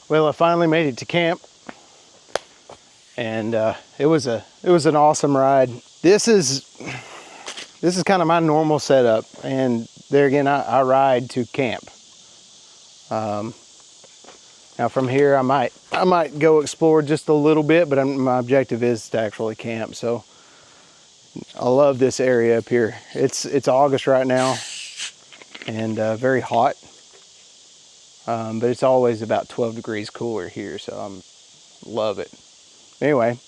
Well, I finally made it to camp, and it was an awesome ride. This is kind of my normal setup, and there again, I ride to camp. Now from here, I might go explore just a little bit, but my objective is to actually camp. So I love this area up here. It's August right now, and very hot. But it's always about 12 degrees cooler here, so I love it. Anyway,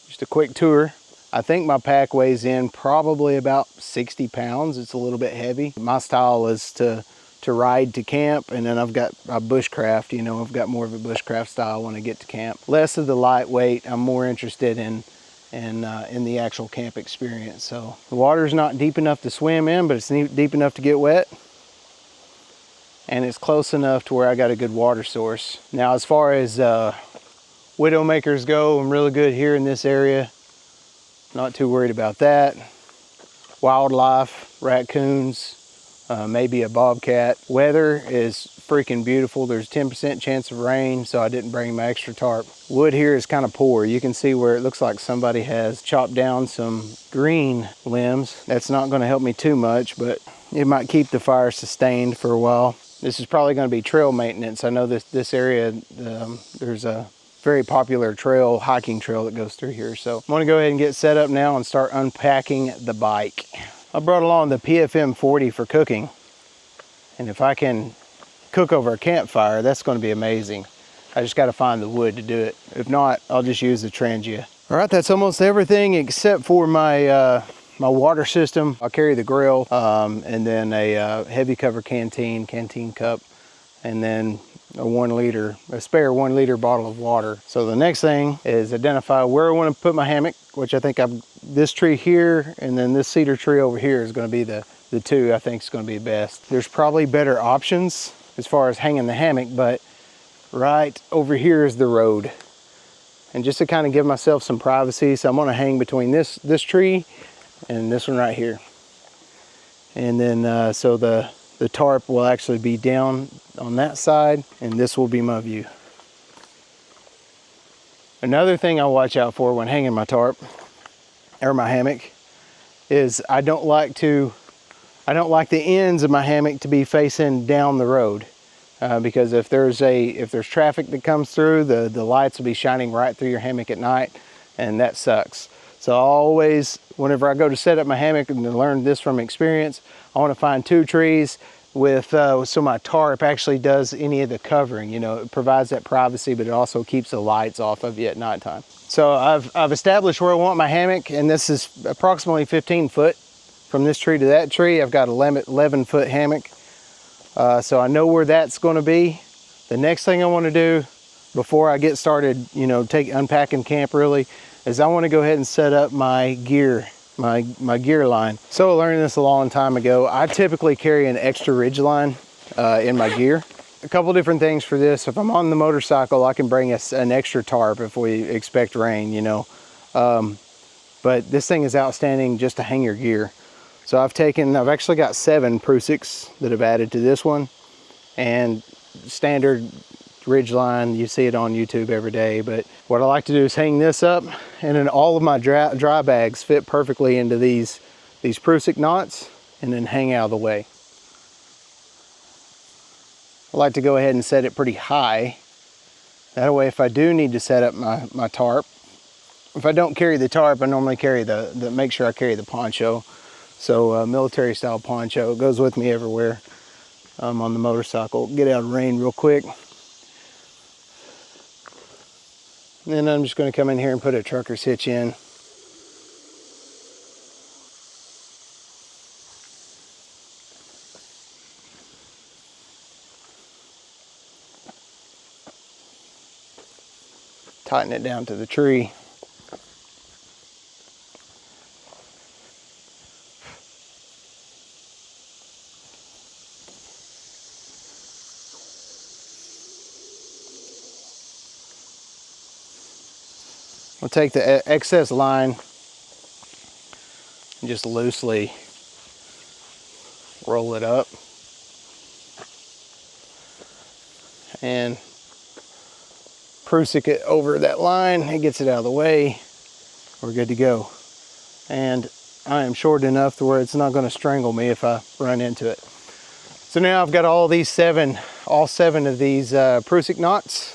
just a quick tour. I think my pack weighs in probably about 60 pounds. It's a little bit heavy. My style is to ride to camp, and then I've got a bushcraft. You know, I've got more of a bushcraft style when I get to camp. Less of the lightweight. I'm more interested in the actual camp experience. So the water's not deep enough to swim in, but it's deep enough to get wet. And it's close enough to where I got a good water source. Now, as far as widowmakers go, I'm really good here in this area. Not too worried about that. Wildlife, raccoons, maybe a bobcat. Weather is freaking beautiful. There's 10% chance of rain, so I didn't bring my extra tarp. Wood here is kind of poor. You can see where it looks like somebody has chopped down some green limbs. That's not going to help me too much, but it might keep the fire sustained for a while. This is probably going to be trail maintenance. I know this area, there's a very popular hiking trail that goes through here. So I'm going to go ahead and get set up now and start unpacking the bike. I brought along the PFM 40 for cooking. And if I can cook over a campfire, that's going to be amazing. I just got to find the wood to do it. If not, I'll just use the Trangia. All right, that's almost everything except for my my water system. I'll carry the grill, and then a heavy cover canteen cup, and then a spare 1 liter bottle of water. So the next thing is identify where I want to put my hammock, which I think this tree here and then this cedar tree over here is going to be the two I think is going to be best. There's probably better options as far as hanging the hammock, but right over here is the road. And just to kind of give myself some privacy, so I'm going to hang between this tree and this one right here. And then so the tarp will actually be down on that side, and this will be my view. Another thing I watch out for when hanging my tarp or my hammock is I don't like the ends of my hammock to be facing down the road, because if there's traffic that comes through, the lights will be shining right through your hammock at night, and that sucks. So I always, whenever I go to set up my hammock, and to learn this from experience, I want to find 2 trees so my tarp actually does any of the covering. You know, it provides that privacy, but it also keeps the lights off of you at nighttime. So I've established where I want my hammock, and this is approximately 15 foot from this tree to that tree. I've got an 11-foot hammock, so I know where that's going to be. The next thing I want to do before I get started, you know, unpacking camp really, is I want to go ahead and set up my gear. My gear line. So I learned this a long time ago. I typically carry an extra ridge line in my gear. A couple different things for this. If I'm on the motorcycle, I can bring an extra tarp if we expect rain, you know. But this thing is outstanding just to hang your gear. So I've actually got 7 Prusiks that I've added to this one, and standard ridge line. You see it on YouTube every day, but what I like to do is hang this up, and then all of my dry bags fit perfectly into these Prusik knots, and then hang out of the way. I like to go ahead and set it pretty high. That way, if I do need to set up my tarp, if I don't carry the tarp, I normally carry make sure I carry the poncho. So military style poncho, it goes with me everywhere. On the motorcycle. Get out of the rain real quick. And then I'm just going to come in here and put a trucker's hitch in. Tighten it down to the tree. We'll take the excess line and just loosely roll it up. And prusik it over that line. It gets it out of the way. We're good to go. And I am short enough to where it's not going to strangle me if I run into it. So now I've got all seven of these prusik knots.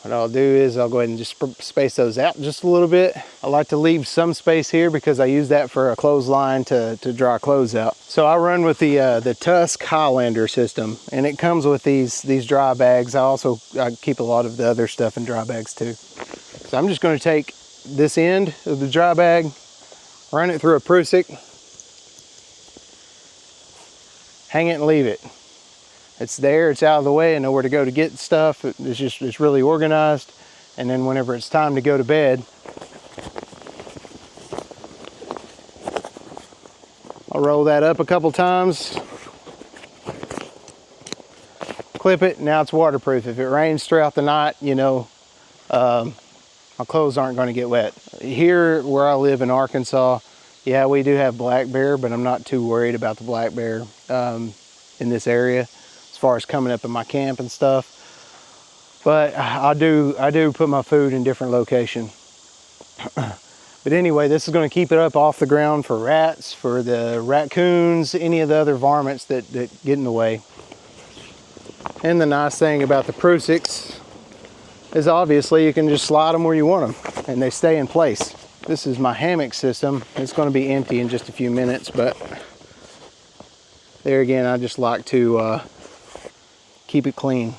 What I'll do is I'll go ahead and just space those out just a little bit. I like to leave some space here because I use that for a clothesline to dry clothes out. So I run with the Tusk Highlander system, and it comes with these dry bags. I keep a lot of the other stuff in dry bags too. So I'm just going to take this end of the dry bag, run it through a prusik, hang it and leave it. It's there, it's out of the way, I know where to go to get stuff. It's really organized. And then whenever it's time to go to bed, I'll roll that up a couple times, clip it, now it's waterproof. If it rains throughout the night, you know, my clothes aren't going to get wet. Here where I live in Arkansas, yeah, we do have black bear, but I'm not too worried about the black bear in this area as far as coming up in my camp and stuff. But I do put my food in different locations. But anyway, this is going to keep it up off the ground for rats, for the raccoons, any of the other varmints that get in the way. And the nice thing about the prusiks is obviously you can just slide them where you want them and they stay in place. This is my hammock system. It's going to be empty in just a few minutes, but there again, I just like to keep it clean.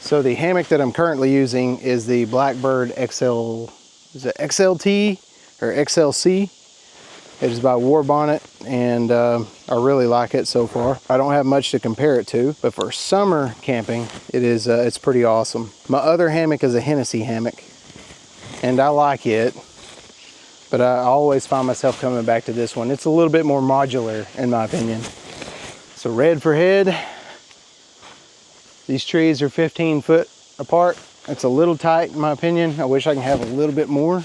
So the hammock that I'm currently using is the Blackbird XL, is it XLT or XLC? It is by Warbonnet, and I really like it so far. I don't have much to compare it to, but for summer camping, it's pretty awesome. My other hammock is a Hennessy hammock, and I like it, but I always find myself coming back to this one. It's a little bit more modular, in my opinion. So red for head. These trees are 15 foot apart. It's a little tight, in my opinion. I wish I can have a little bit more,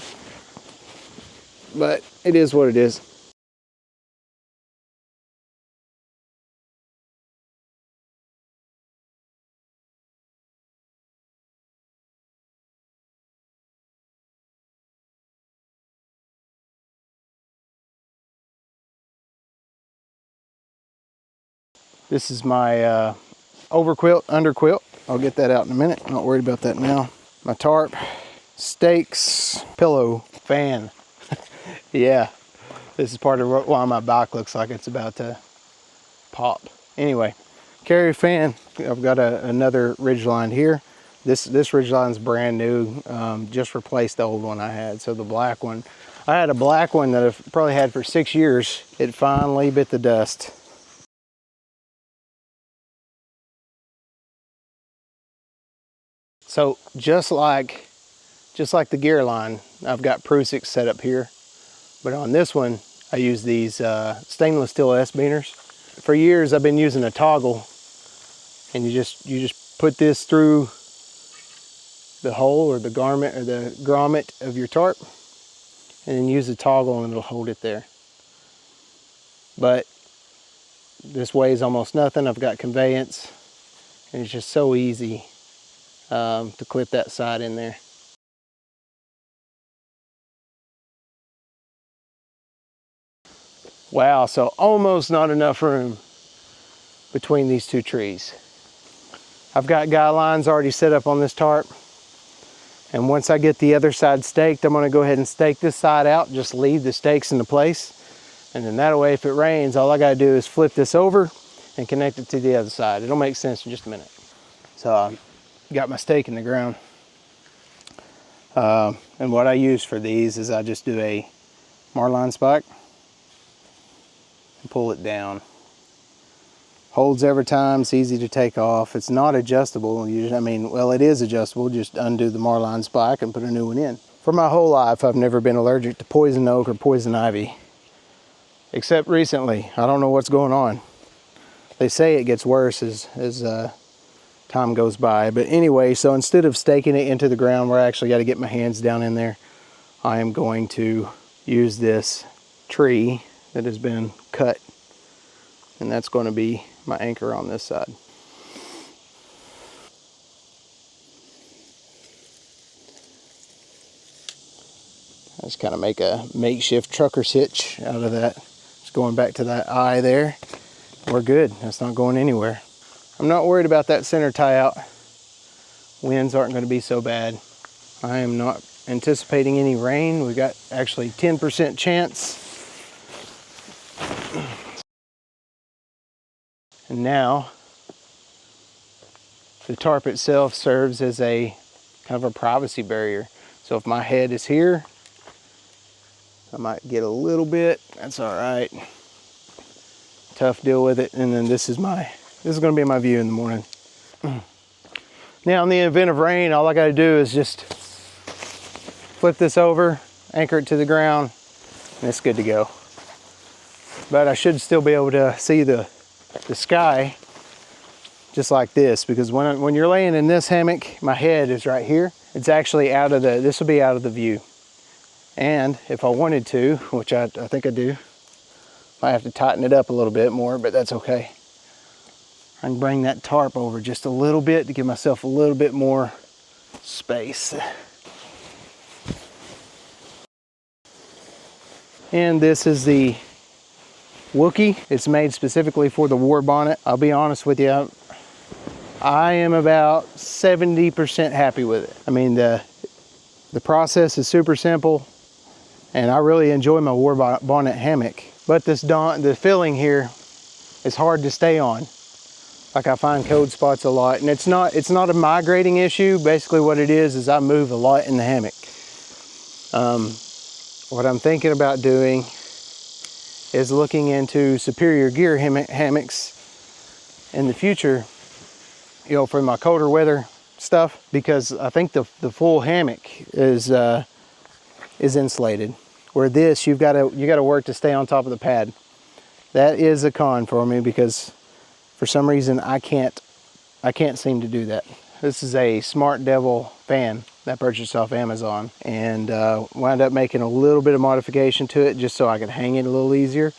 but it is what it is. This is my overquilt, underquilt. I'll get that out in a minute. I'm not worried about that now. My tarp, stakes, pillow, fan. Yeah, this is part of why my bike looks like it's about to pop. Anyway, carry fan. I've got another Ridgeline here. This Ridgeline's brand new. Just replaced the old one I had. So the black one, I had a black one that I've probably had for 6 years. It finally bit the dust. So just like the gear line, I've got Prusik set up here, but on this one I use these stainless steel S-beaners. For years I've been using a toggle, and you just put this through the hole or the garment or the grommet of your tarp, and then use the toggle and it'll hold it there. But this weighs almost nothing. I've got conveyance, and it's just so easy to clip that side in there. Wow, so almost not enough room between these two trees. I've got guy lines already set up on this tarp, and once I get the other side staked, I'm going to go ahead and stake this side out, just leave the stakes into place, and then that way if it rains, all I got to do is flip this over and connect it to the other side. It'll make sense in just a minute. So I got my stake in the ground, and what I use for these is I just do a marline spike and pull it down. Holds every time, it's easy to take off. It's not adjustable. Well, it is adjustable. Just undo the marline spike and put a new one in. For my whole life, I've never been allergic to poison oak or poison ivy, except recently. I don't know what's going on. They say it gets worse as time goes by. But anyway, so instead of staking it into the ground where I actually got to get my hands down in there, I am going to use this tree that has been cut and that's going to be my anchor on this side. I just kind of make a makeshift trucker's hitch out of that. Just going back to that eye there. We're good. That's not going anywhere. I'm not worried about that center tie out. Winds aren't going to be so bad. I am not anticipating any rain. We got actually 10% chance. And now the tarp itself serves as a kind of a privacy barrier. So if my head is here, I might get a little bit. That's all right. Tough deal with it. And then this is going to be my view in the morning. Now in the event of rain, all I got to do is just flip this over, anchor it to the ground, and it's good to go. But I should still be able to see the sky just like this, because when you're laying in this hammock, my head is right here. It's actually this will be out of the view. And if I wanted to, which I think I do, might have to tighten it up a little bit more, but that's okay. I can bring that tarp over just a little bit to give myself a little bit more space. And this is the Wookie. It's made specifically for the war bonnet. I'll be honest with you, I am about 70% happy with it. I mean, the process is super simple, and I really enjoy my war bonnet hammock. But the filling here is hard to stay on. Like, I find cold spots a lot, and it's not a migrating issue. Basically what it is I move a lot in the hammock. What I'm thinking about doing is looking into superior gear hammocks in the future, you know, for my colder weather stuff, because I think the full hammock is insulated. Where this, you got to work to stay on top of the pad. That is a con for me, because for some reason I can't seem to do that. This is a Smart Devil fan that I purchased off Amazon, and wound up making a little bit of modification to it just so I could hang it a little easier.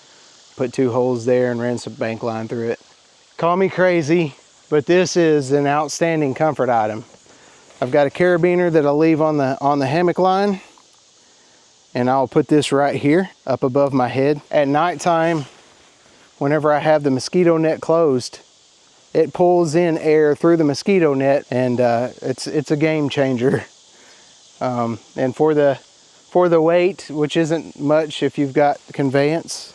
Put 2 holes there and ran some bank line through it. Call me crazy, but this is an outstanding comfort item. I've got a carabiner that I'll leave on the hammock line, and I'll put this right here up above my head. At nighttime, whenever I have the mosquito net closed, it pulls in air through the mosquito net, and it's a game changer. And for the weight, which isn't much if you've got conveyance,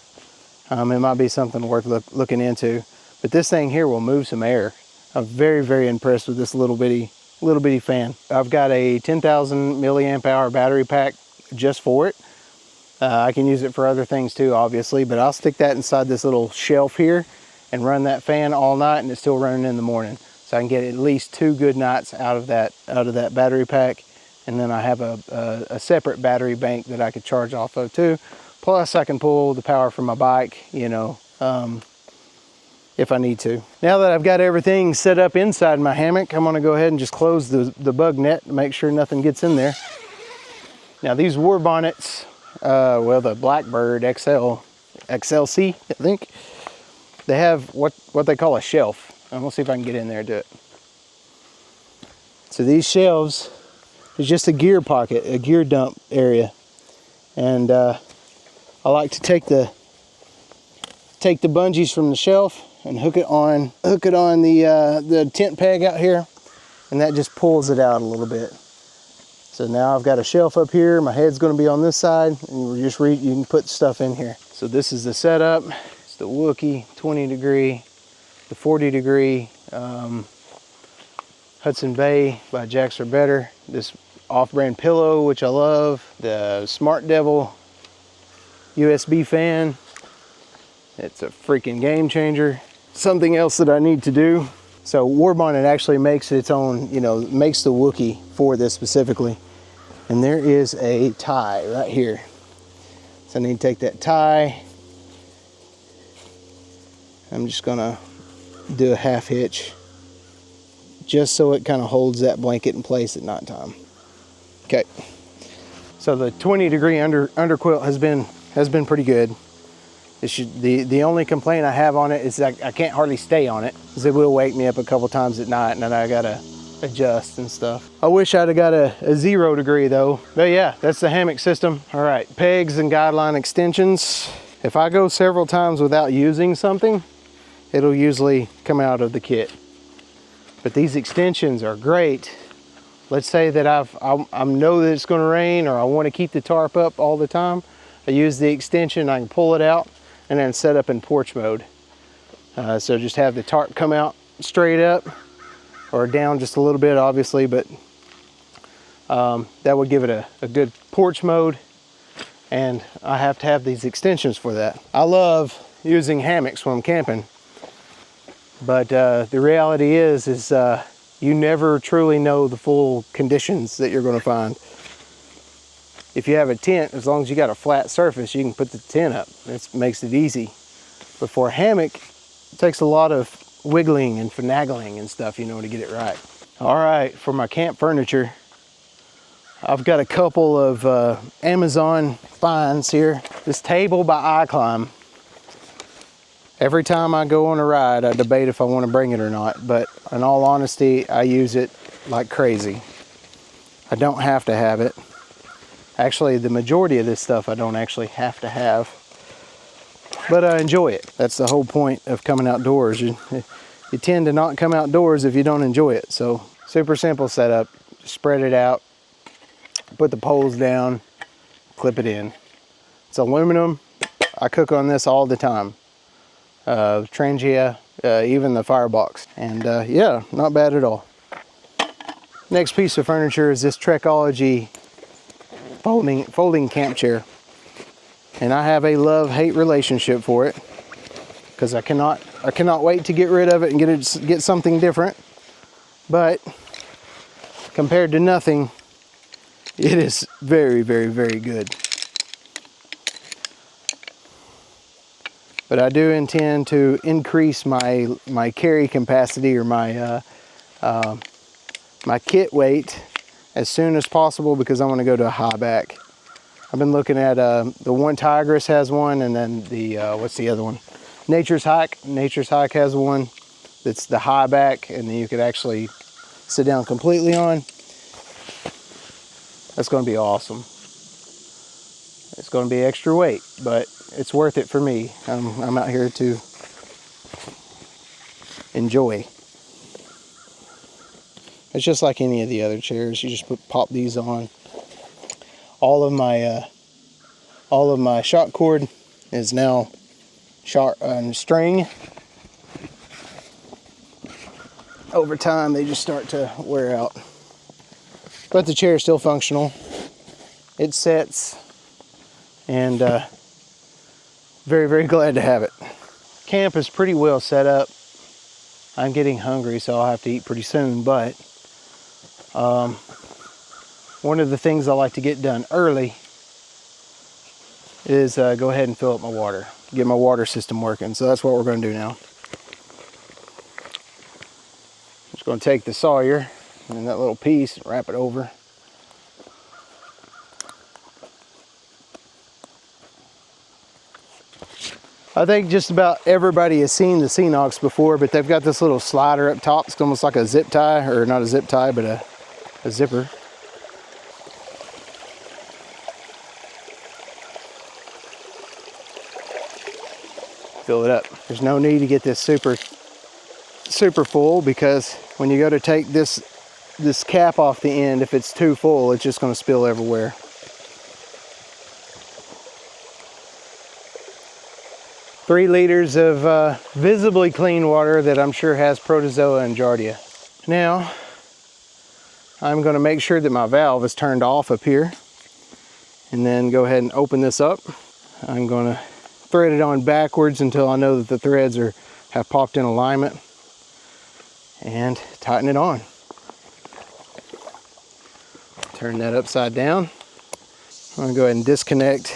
it might be something worth looking into. But this thing here will move some air. I'm very, very impressed with this little bitty fan. I've got a 10,000 milliamp hour battery pack just for it. I can use it for other things too, obviously, but I'll stick that inside this little shelf here and run that fan all night, and it's still running in the morning. So I can get at least 2 good nights out of that battery pack. And then I have a separate battery bank that I could charge off of too. Plus I can pull the power from my bike, you know, if I need to. Now that I've got everything set up inside my hammock, I'm gonna go ahead and just close the bug net to make sure nothing gets in there. Now these war bonnets, well, the Blackbird XLC, I think, they have what they call a shelf. I'm gonna see if I can get in there and do it. So these shelves is just a gear pocket, a gear dump area. And I like to take the bungees from the shelf and hook it on the tent peg out here, and that just pulls it out a little bit. So now I've got a shelf up here, my head's gonna be on this side, and you can put stuff in here. So this is the setup. It's the Wookie 20 degree, the 40 degree Hudson Bay by Jacks Are Better. This off-brand pillow, which I love. The Smart Devil USB fan. It's a freaking game changer. Something else that I need to do. So War Bonnet actually makes its own, you know, makes the Wookie for this specifically. And there is a tie right here. So I need to take that tie. I'm just gonna do a half hitch, just so it kind of holds that blanket in place at nighttime. Okay. So the 20 degree underquilt has been pretty good. The only complaint I have on it is that I can't hardly stay on it, because it will wake me up a couple times at night, and then I gotta adjust and stuff. I wish I'd have got a 0 degree though. But yeah, that's the hammock system. All right, pegs and guideline extensions. If I go several times without using something, it'll usually come out of the kit. But these extensions are great. Let's say that I know that it's gonna rain, or I wanna keep the tarp up all the time. I use the extension, I can pull it out and then set up in porch mode. So just have the tarp come out straight up, or down just a little bit obviously, but that would give it a good porch mode, and I have to have these extensions for that. I love using hammocks when I'm camping, but the reality is you never truly know the full conditions that you're going to find. If you have a tent, as long as you got a flat surface, you can put the tent up. It makes it easy. But for a hammock, it takes a lot of wiggling and finagling and stuff, you know, to get it right. All right, for my camp furniture, I've got a couple of Amazon finds here. This table by iClimb. Every time I go on a ride, I debate if I want to bring it or not, but in all honesty, I use it like crazy. I don't have to have it. Actually, the majority of this stuff I don't actually have to have, but I enjoy it. That's the whole point of coming outdoors. You tend to not come outdoors if you don't enjoy it. So super simple setup. Spread it out, put the poles down, clip it in. It's aluminum. I cook on this all the time. Trangia, even the firebox. And yeah, not bad at all. Next piece of furniture is this Trekology folding camp chair. And I have a love-hate relationship for it, because I cannot wait to get rid of it and get something different. But compared to nothing, it is very, very, very good. But I do intend to increase my carry capacity, or my kit weight, as soon as possible, because I want to go to a high back. I've been looking at the one Tigris has one, and then the what's the other one? Nature's Hike. Nature's Hike has one that's the high back, and then you could actually sit down completely on. That's going to be awesome. It's going to be extra weight, but it's worth it for me. I'm out here to enjoy. It's just like any of the other chairs. You just pop these on. All of my shock cord is now string. Over time, they just start to wear out. But the chair is still functional. It sets, and very, very glad to have it. Camp is pretty well set up. I'm getting hungry, so I'll have to eat pretty soon, but one of the things I like to get done early is go ahead and fill up my water, get my water system working. So that's what we're going to do now. I'm just going to take the Sawyer and that little piece and wrap it over. I think just about everybody has seen the Ceenox before, but they've got this little slider up top. It's almost like a zip tie, or not a zip tie, but a zipper. Fill it up. There's no need to get this super full, because when you go to take this cap off the end, if it's too full, it's just going to spill everywhere. Three liters of visibly clean water that I'm sure has protozoa and giardia. Now, I'm going to make sure that my valve is turned off up here, and then go ahead and open this up. I'm going to thread it on backwards until I know that the threads have popped in alignment, and tighten it on. Turn that upside down. I'm going to go ahead and disconnect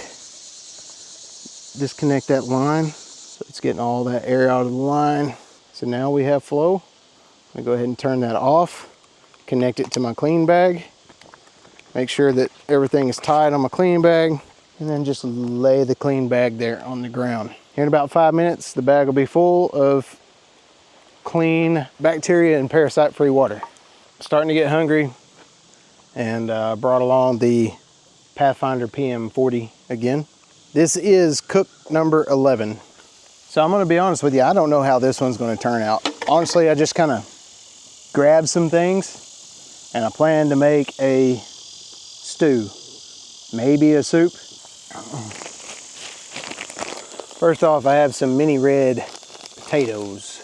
that line, so it's getting all that air out of the line. So now we have flow. I'm going to go ahead and turn that off, connect it to my clean bag, make sure that everything is tight on my clean bag, and then just lay the clean bag there on the ground. Here in about 5 minutes, the bag will be full of clean, bacteria and parasite-free water. Starting to get hungry, and brought along the Pathfinder PM40 again. This is cook number 11. So I'm gonna be honest with you, I don't know how this one's gonna turn out. Honestly, I just kind of grabbed some things and I plan to make a stew, maybe a soup. First off, I have some mini red potatoes.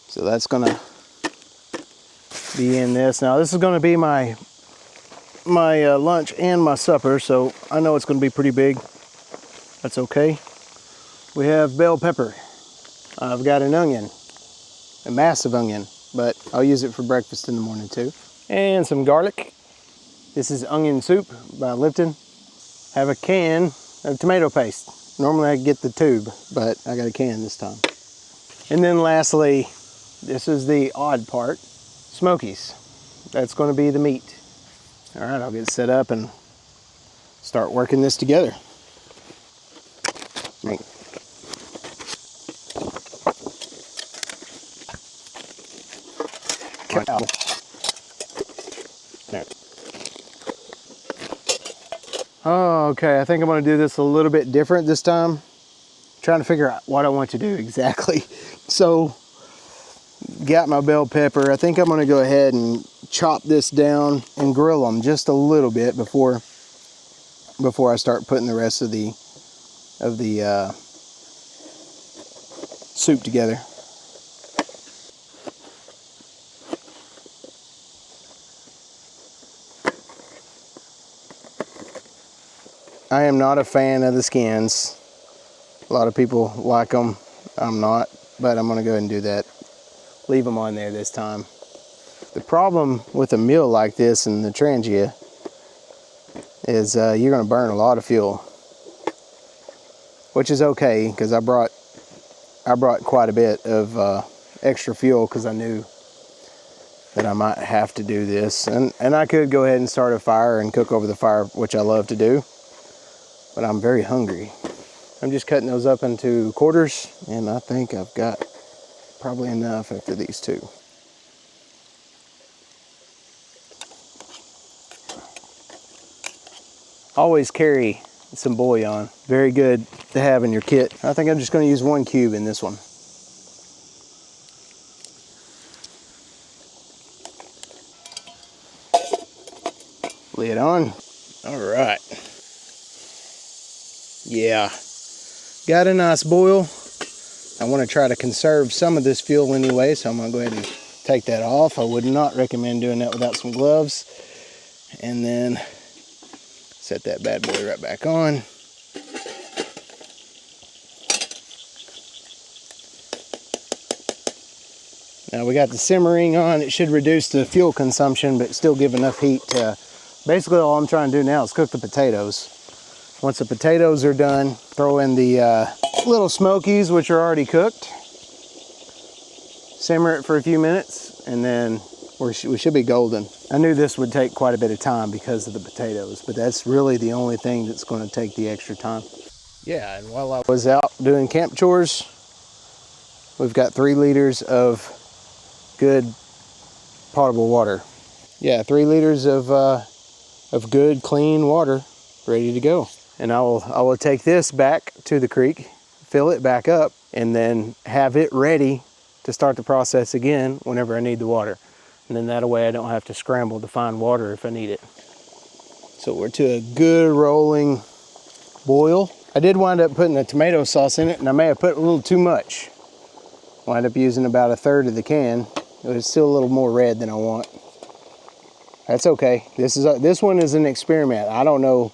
So that's gonna be in this. Now this is gonna be my lunch and my supper, so I know it's gonna be pretty big. That's okay. We have bell pepper. I've got an onion, a massive onion, but I'll use it for breakfast in the morning too. And some garlic. This is onion soup by Lipton. Have a can of tomato paste. Normally I get the tube, but I got a can this time. And then lastly, this is the odd part, Smokies. That's gonna be the meat. All right, I'll get set up and start working this together. Oh, okay, I think I'm gonna do this a little bit different this time. Trying to figure out what I want to do exactly. So, got my bell pepper. I think I'm gonna go ahead and chop this down and grill them just a little bit before I start putting the rest of the soup together. I am not a fan of the skins. A lot of people like them. I'm not, but I'm gonna go ahead and do that. Leave them on there this time. The problem with a meal like this in the Trangia is you're gonna burn a lot of fuel, which is okay because I brought quite a bit of extra fuel because I knew that I might have to do this, and I could go ahead and start a fire and cook over the fire, which I love to do, but I'm very hungry. I'm just cutting those up into quarters, and I think I've got probably enough after these two. Always carry some bouillon. Very good to have in your kit. I think I'm just going to use 1 cube in this one. Lid on. All right. Yeah, got a nice boil. I want to try to conserve some of this fuel anyway, so I'm going to go ahead and take that off. I would not recommend doing that without some gloves. And then set that bad boy right back on. Now we got the simmering on. It should reduce the fuel consumption, but still give enough heat to, basically all I'm trying to do now is cook the potatoes. Once the potatoes are done, throw in the little Smokies, which are already cooked. Simmer it for a few minutes, and then we should be golden. I knew this would take quite a bit of time because of the potatoes, but that's really the only thing that's going to take the extra time. Yeah, and while I was out doing camp chores, we've got 3 liters of good potable water. Yeah, 3 liters of good, clean water ready to go. And I will take this back to the creek, fill it back up, and then have it ready to start the process again whenever I need the water. And then that way I don't have to scramble to find water if I need it. So we're to a good rolling boil. I did wind up putting the tomato sauce in it, and I may have put a little too much. Wind up using about 1/3 of the can. It was still a little more red than I want. That's okay. This one is an experiment. I don't know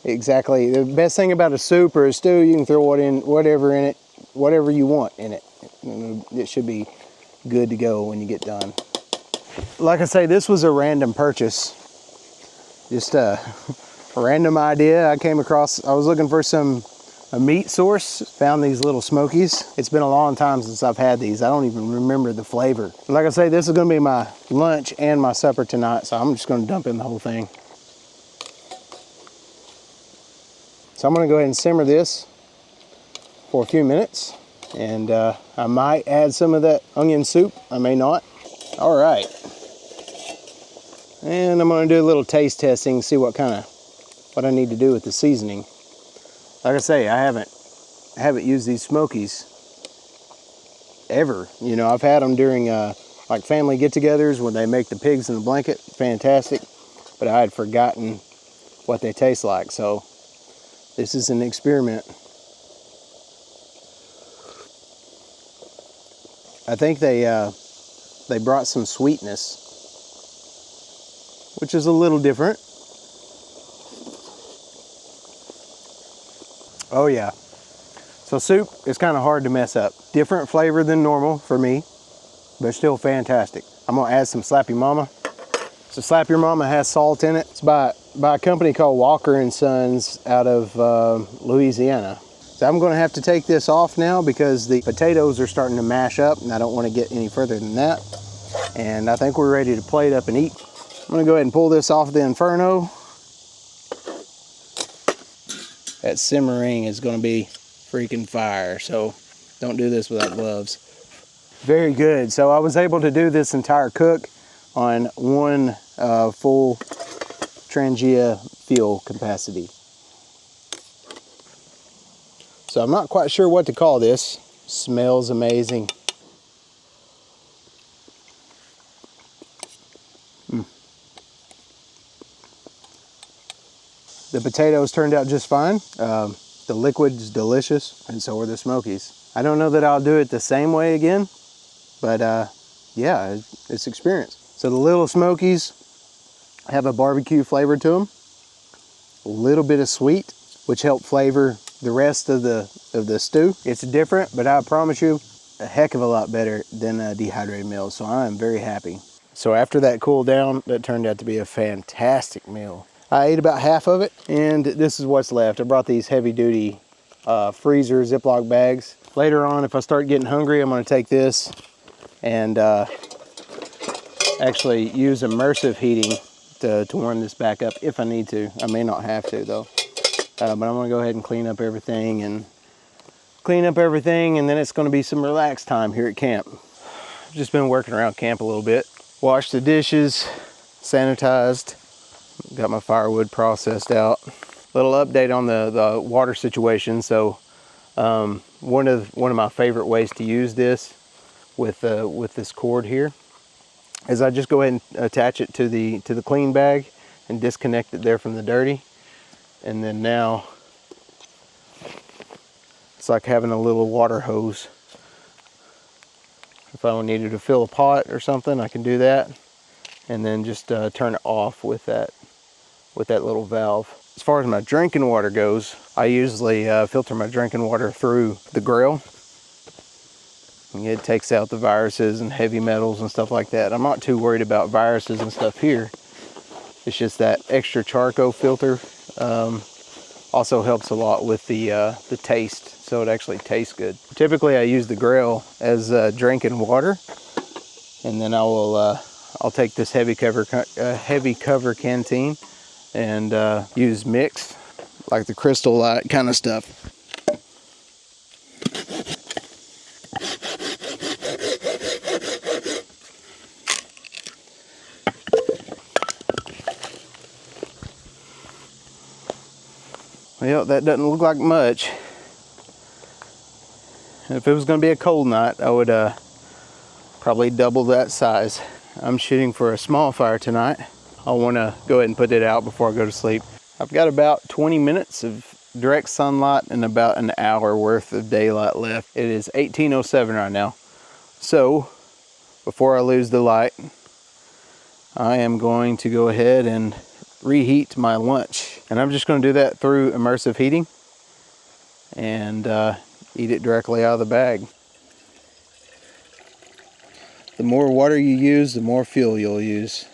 exactly. The best thing about a soup or a stew, you can throw whatever in it, whatever you want in it. It should be good to go when you get done. Like I say, this was a random purchase. Just a random idea I came across. I was looking for a meat source, found these little Smokies. It's been a long time since I've had these. I don't even remember the flavor. Like I say, this is gonna be my lunch and my supper tonight, so I'm just gonna dump in the whole thing. So I'm gonna go ahead and simmer this for a few minutes, and I might add some of that onion soup. I may not. All right. And I'm gonna do a little taste testing, see what I need to do with the seasoning. Like I say, I haven't used these smokies ever. You know, I've had them during like family get-togethers when they make the pigs in the blanket. Fantastic. But I had forgotten what they taste like, so this is an experiment. I think they brought some sweetness, which is a little different. Oh yeah. So soup is kind of hard to mess up. Different flavor than normal for me, but still fantastic. I'm gonna add some Slap Your Mama. So Slap Your Mama has salt in it. It's by a company called Walker and Sons out of Louisiana. So I'm gonna have to take this off now because the potatoes are starting to mash up and I don't wanna get any further than that. And I think we're ready to plate up and eat. I'm gonna go ahead and pull this off the Inferno. That simmering is gonna be freaking fire, so don't do this without gloves. Very good. So I was able to do this entire cook on one full Trangia fuel capacity. So I'm not quite sure what to call this. Smells amazing. The potatoes turned out just fine. The liquid is delicious, and so are the smokies. I don't know that I'll do it the same way again, but yeah, it's experience. So the little smokies have a barbecue flavor to them, a little bit of sweet, which help flavor the rest of the stew. It's different, but I promise you, a heck of a lot better than a dehydrated meal, so I am very happy. So after that cooled down, that turned out to be a fantastic meal. I ate about half of it, and this is what's left. I brought these heavy-duty freezer Ziploc bags. Later on, if I start getting hungry, I'm gonna take this and actually use immersive heating to warm this back up if I need to. I may not have to though. But I'm gonna go ahead and clean up everything, and then it's gonna be some relaxed time here at camp. I've just been working around camp a little bit. Washed the dishes, sanitized, got my firewood processed out. Little update on the water situation. So one of my favorite ways to use this with this cord here is I just go ahead and attach it to the clean bag and disconnect it there from the dirty, and then now it's like having a little water hose. If I needed to fill a pot or something, I can do that, and then just turn it off with that little valve. As far as my drinking water goes, I usually filter my drinking water through the grill. And it takes out the viruses and heavy metals and stuff like that. I'm not too worried about viruses and stuff here. It's just that extra charcoal filter also helps a lot with the taste, so it actually tastes good. Typically I use the grill as drinking water, and then I'll take this heavy cover canteen and use mixed, like the Crystal Light kind of stuff. Well, that doesn't look like much. If it was going to be a cold night, I would probably double that size. I'm shooting for a small fire tonight. I want to go ahead and put it out before I go to sleep. I've got about 20 minutes of direct sunlight and about an hour worth of daylight left. It is 18:07 right now. So before I lose the light, I am going to go ahead and reheat my lunch. And I'm just going to do that through immersive heating and eat it directly out of the bag. The more water you use, the more fuel you'll use.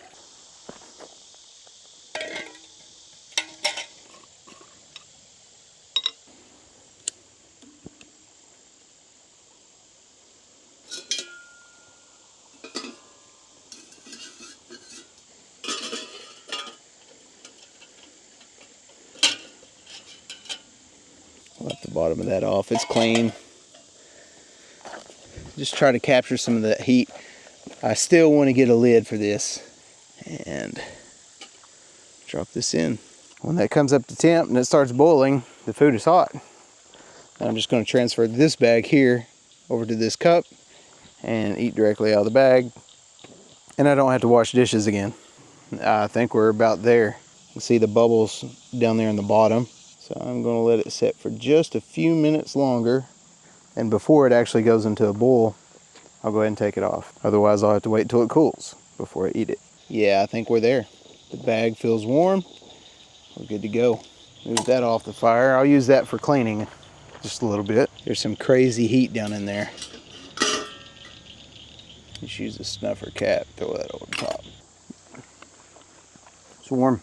Wipe the bottom of that off. It's clean. Just try to capture some of that heat. I still want to get a lid for this and drop this in. When that comes up to temp and it starts boiling, the food is hot. I'm just going to transfer this bag here over to this cup and eat directly out of the bag. And I don't have to wash dishes again. I think we're about there. You see the bubbles down there in the bottom. So I'm going to let it set for just a few minutes longer. And before it actually goes into a boil, I'll go ahead and take it off. Otherwise, I'll have to wait until it cools before I eat it. Yeah, I think we're there. The bag feels warm. We're good to go. Move that off the fire. I'll use that for cleaning just a little bit. There's some crazy heat down in there. Just use a snuffer cap, throw that over the top. It's warm.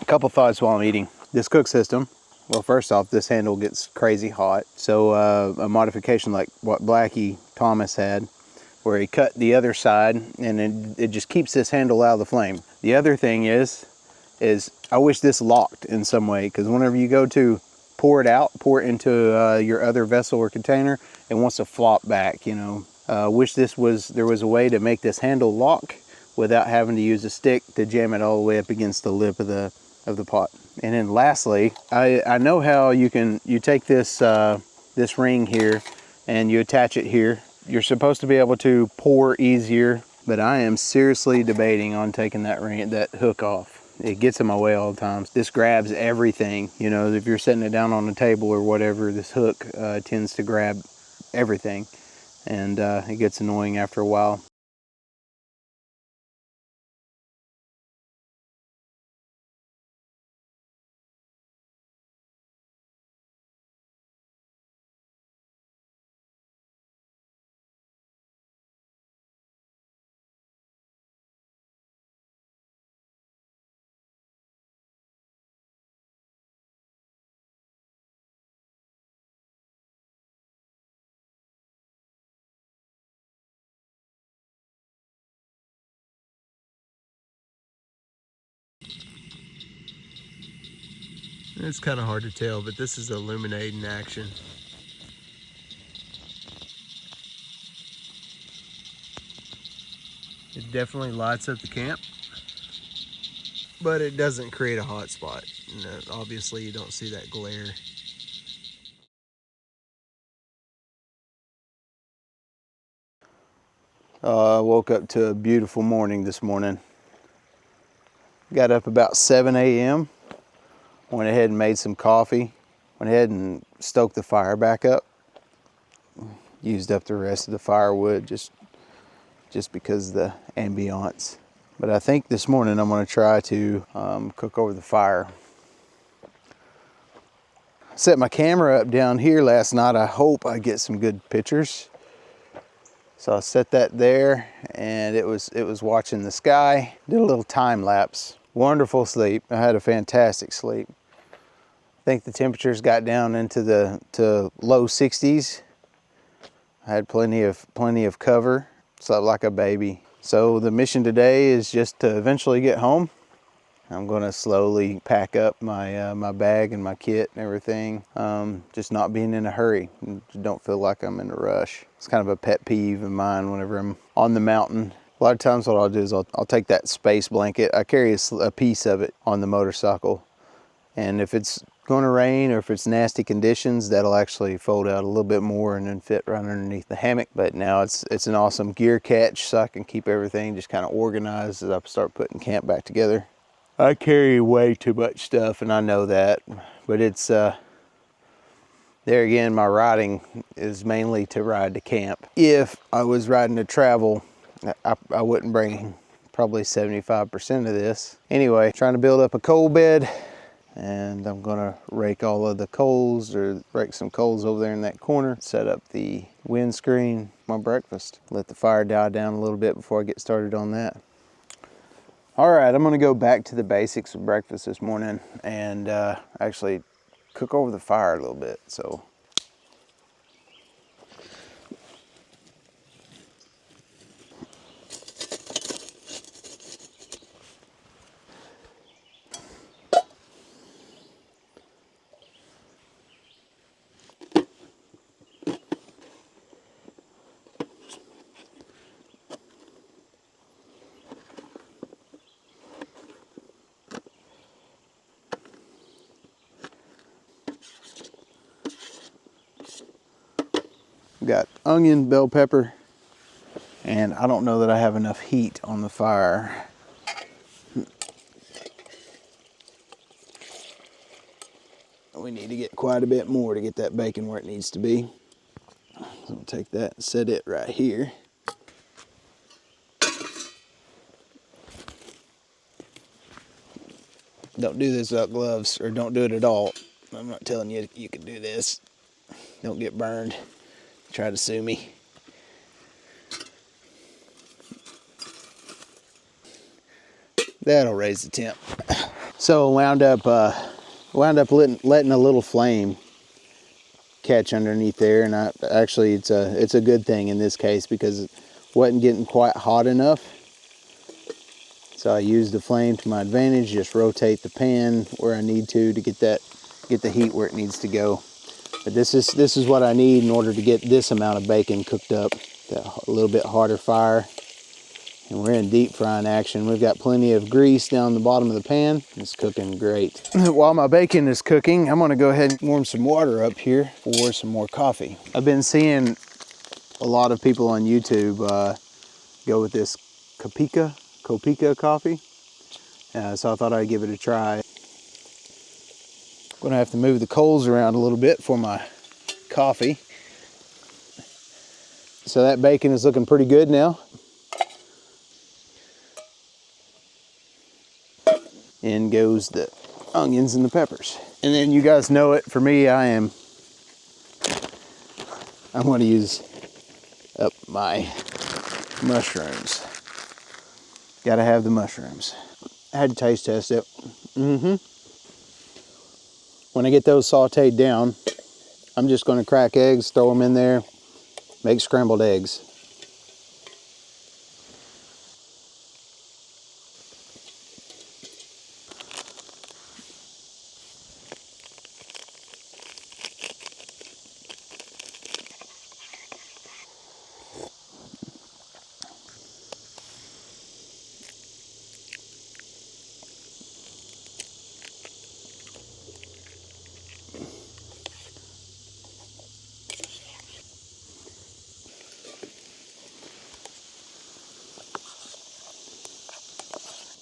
A couple thoughts while I'm eating. This cook system, well, first off, this handle gets crazy hot. So a modification like what Blackie Thomas had, where he cut the other side and it just keeps this handle out of the flame. The other thing is I wish this locked in some way, because whenever you go to pour it into your other vessel or container, it wants to flop back, you know. Wish there was a way to make this handle lock without having to use a stick to jam it all the way up against the lip of the pot. And then lastly, I know how you take this this ring here and you attach it here. You're supposed to be able to pour easier, but I am seriously debating on taking that hook off. It gets in my way all the time. This grabs everything. You know, if you're setting it down on the table or whatever, this hook tends to grab everything, and it gets annoying after a while. It's kind of hard to tell, but this is illuminating action. It definitely lights up the camp, but it doesn't create a hot spot. Obviously, you don't see that glare. I woke up to a beautiful morning this morning. Got up about 7 a.m. Went ahead and made some coffee. Went ahead and stoked the fire back up. Used up the rest of the firewood just because of the ambiance. But I think this morning I'm going to try to cook over the fire. Set my camera up down here last night. I hope I get some good pictures. So I set that there, and it was watching the sky. Did a little time lapse. Wonderful sleep. I had a fantastic sleep. I think the temperatures got down into the low 60s. I had plenty of cover. Slept like a baby. So the mission today is just to eventually get home. I'm going to slowly pack up my my bag and my kit and everything. Just not being in a hurry. Don't feel like I'm in a rush. It's kind of a pet peeve of mine whenever I'm on the mountain. A lot of times what I'll do is I'll take that space blanket. I carry a piece of it on the motorcycle. And if it's going to rain or if it's nasty conditions, that'll actually fold out a little bit more and then fit right underneath the hammock. But now it's an awesome gear catch, so I can keep everything just kind of organized as I start putting camp back together. I carry way too much stuff, and I know that, but it's there again, my riding is mainly to ride to camp. If I was riding to travel, I wouldn't bring probably 75% of this. Anyway, trying to build up a coal bed, and I'm gonna rake all of the coals, or rake some coals over there in that corner, set up the windscreen, my breakfast. Let the fire die down a little bit before I get started on that. All right, I'm gonna go back to the basics of breakfast this morning and actually cook over the fire a little bit. So We've got onion, bell pepper, and I don't know that I have enough heat on the fire. We need to get quite a bit more to get that bacon where it needs to be. So I'll take that and set it right here. Don't do this without gloves, or don't do it at all. I'm not telling you you can do this. Don't get burned. Try to sue me. That'll raise the temp. So wound up letting a little flame catch underneath there, and actually it's a good thing in this case because it wasn't getting quite hot enough. So I used the flame to my advantage, just rotate the pan where I need to get the heat where it needs to go. But this is what I need in order to get this amount of bacon cooked up. A little bit harder fire. And we're in deep frying action. We've got plenty of grease down the bottom of the pan. It's cooking great. While my bacon is cooking, I'm gonna go ahead and warm some water up here for some more coffee. I've been seeing a lot of people on YouTube go with this Kopika coffee. So I thought I'd give it a try. I'm gonna have to move the coals around a little bit for my coffee. So that bacon is looking pretty good now. In goes the onions and the peppers. And then you guys know it, for me, I'm going to use up my mushrooms. Gotta have the mushrooms. I had to taste test it. When I get those sauteed down, I'm just gonna crack eggs, throw them in there, make scrambled eggs.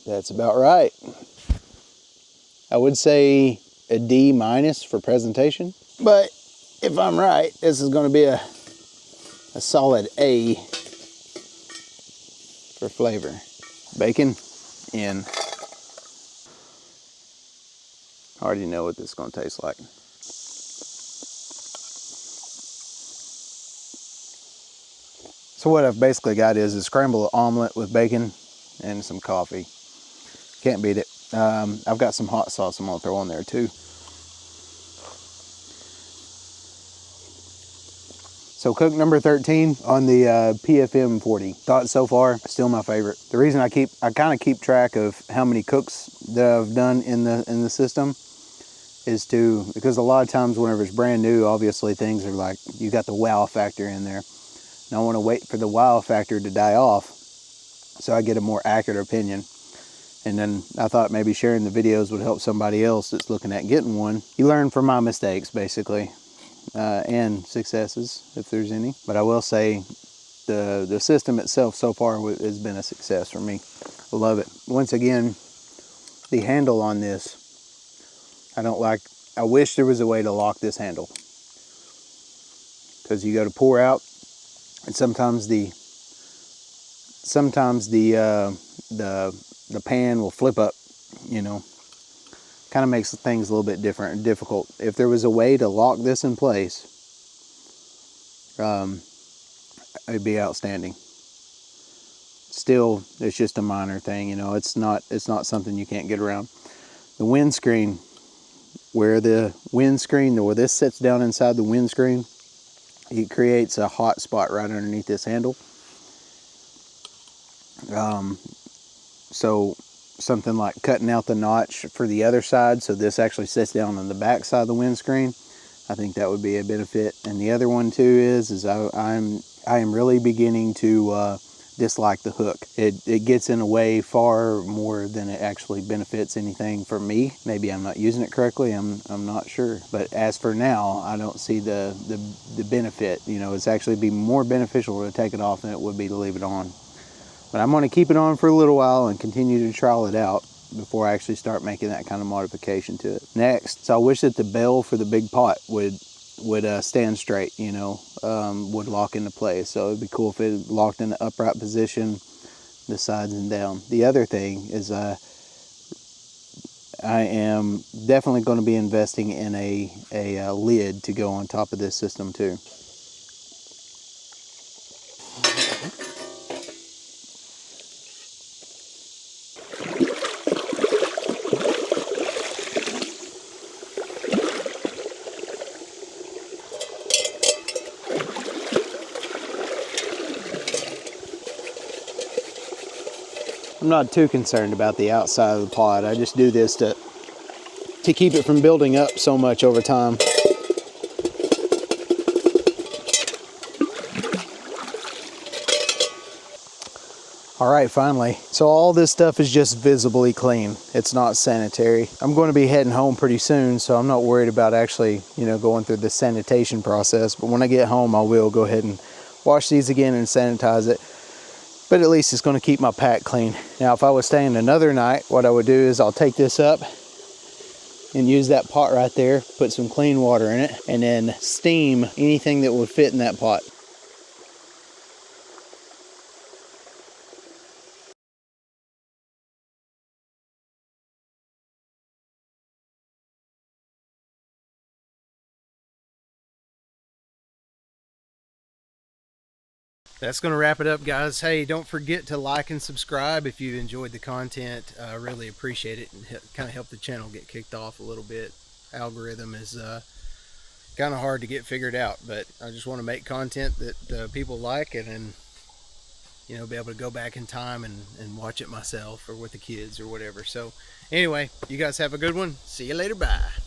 That's about right. I would say a D minus for presentation, but if I'm right, this is going to be a solid A for flavor. Bacon in. I already know what this is going to taste like. So what I've basically got is a scrambled omelet with bacon and some coffee. Can't beat it. I've got some hot sauce I'm going to throw on there too. So cook number 13 on the PFM 40. Thought so far, still my favorite. The reason I kind of keep track of how many cooks that I've done in the system is because a lot of times whenever it's brand new, obviously things are like, you got the wow factor in there. And I want to wait for the wow factor to die off so I get a more accurate opinion. And then I thought maybe sharing the videos would help somebody else that's looking at getting one. You learn from my mistakes, basically, and successes, if there's any. But I will say the system itself so far has been a success for me. I love it. Once again, the handle on this, I wish there was a way to lock this handle. Because you go to pour out, and sometimes the pan will flip up, you know. Kind of makes things a little bit different and difficult. If there was a way to lock this in place, it'd be outstanding. Still, it's just a minor thing, you know. It's not something you can't get around. The windscreen, where this sits down inside the windscreen, it creates a hot spot right underneath this handle. So something like cutting out the notch for the other side, so this actually sits down on the back side of the windscreen, I think that would be a benefit. And the other one too is I am really beginning to dislike the hook. It gets in the way far more than it actually benefits anything for me. Maybe I'm not using it correctly, I'm not sure. But as for now, I don't see the benefit. You know, it's actually be more beneficial to take it off than it would be to leave it on. But I'm going to keep it on for a little while and continue to trial it out before I actually start making that kind of modification to it. Next, so I wish that the bell for the big pot would stand straight, you know, would lock into place. So it'd be cool if it locked in the upright position, the sides and down. The other thing is I am definitely going to be investing in a lid to go on top of this system too. I'm not too concerned about the outside of the pot. I just do this to keep it from building up so much over time. All right, finally. So all this stuff is just visibly clean. It's not sanitary. I'm going to be heading home pretty soon, so I'm not worried about actually, you know, going through the sanitation process. But when I get home, I will go ahead and wash these again and sanitize it. But at least it's going to keep my pack clean. Now, if I was staying another night, what I would do is I'll take this up and use that pot right there, put some clean water in it, and then steam anything that would fit in that pot. That's going to wrap it up, guys. Hey, don't forget to like and subscribe if you've enjoyed the content. I really appreciate it, and kind of help the channel get kicked off a little bit. Algorithm is kind of hard to get figured out, but I just want to make content that people like, and then, you know, be able to go back in time and watch it myself or with the kids or whatever. So anyway, you guys have a good one. See you later. Bye.